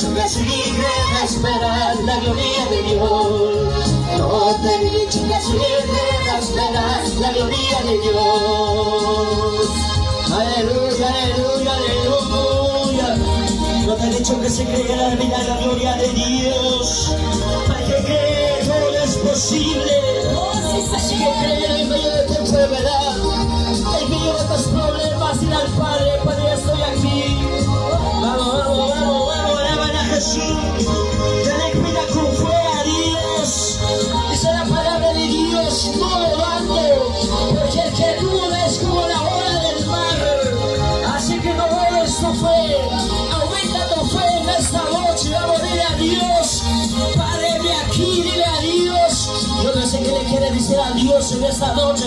dicho que sí que esperar la gloria de Dios. No te he dicho que sí que esperar la gloria de Dios. Aleluya, aleluya, aleluya. No te he dicho que se cree la vida y la gloria de Dios. Hay que creer, todo es posible. Así que cree en medio de tu enfermedad, en medio de tus problemas, ir al Padre, Padre, estoy aquí. Vamos, vamos, vamos, vamos, alaban a Jesús. Tened vida con fe a Dios. Dice la palabra de Dios, no dudando, porque el que duda es como la ola del mar. Así que no dudes tu fe, aumenta tu fe en esta noche. Vamos, dile a Dios, Padre, ve aquí, dile a Dios. Yo no sé qué le quiere decir a Dios en esta noche,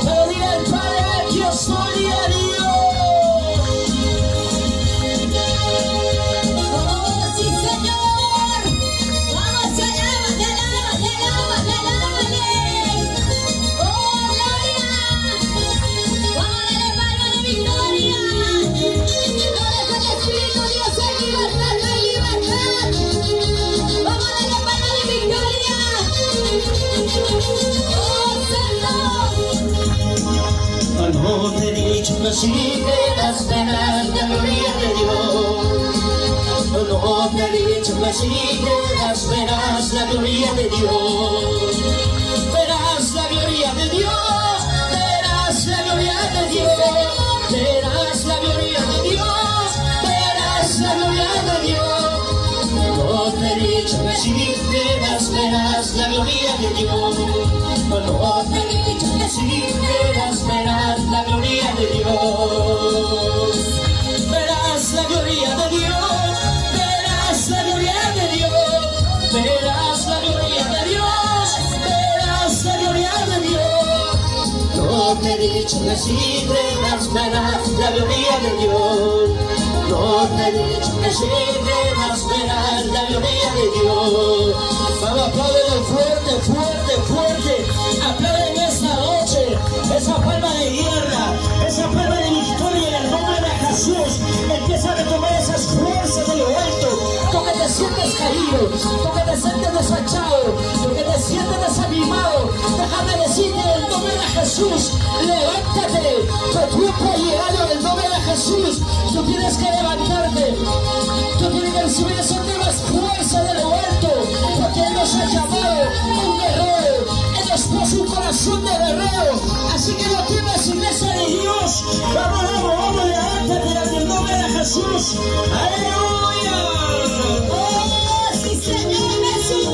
pero dile al Padre, aquí yo soy, dile a Dios. No te he dicho que sí que esperar la gloria de Dios. No te he dicho que sí que esperas la gloria de Dios. Verás la gloria de Dios, verás la gloria de Dios, verás la gloria de Dios, verás la gloria de Dios. No te he dicho que sí que esperas la gloria de Dios. No te he dicho que sí que esperas la gloria de Dios. Verás la gloria de Dios, verás la gloria de Dios, verás la gloria de Dios, verás la gloria de Dios. No te he dicho que sí que esperas la gloria de Dios. No te he dicho que sí que esperas la gloria de Dios. Vamos, apláudelo fuerte, fuerte, fuerte. Aplauden esta noche, esa palma de guerra, esa palma de victoria en el nombre de Jesús. Empieza a retomar esas fuerzas de lo alto. Tú que te sientes caído, tú que te sientes desachado, tú que te sientes desanimado, déjame decirte en el nombre de Jesús, levántate. Tu tiempo ha llegado en el nombre de Jesús. Tú tienes que levantarte, tú tienes que recibir esas nuevas fuerzas de lo alto, porque Él nos ha llamado un guerrero. Él nos puso un corazón de guerrero. Así que no temas, iglesia de Dios. Vamos, vamos, vamos, levántate en el nombre de Jesús. ¡Aleluya! ¡Oh, sí, Señor Jesús!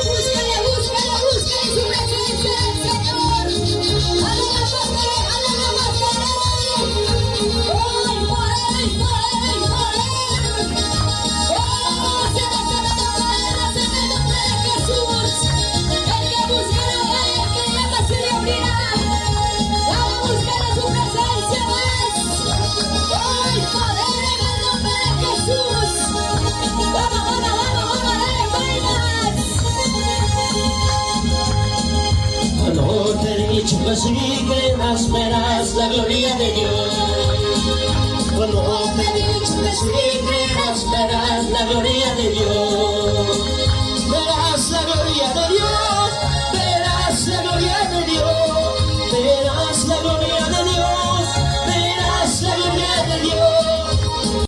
Búscale, búscale, búscale su presencia del Señor. ¡Alábate, alábate! ¡Oh, poder, poder, poder! ¡Oh, se desata en el nombre de Jesús! El que busca la hora y el que llama se le abrirá. Vamos a buscar a su presencia más. ¡Oh, poder en el nombre de Jesús! ¡Vamos, vamos, vamos, vamos, dale palmas! No te he dicho que sí que esperas la gloria de Dios. No te he dicho que sí que esperas la gloria de Dios.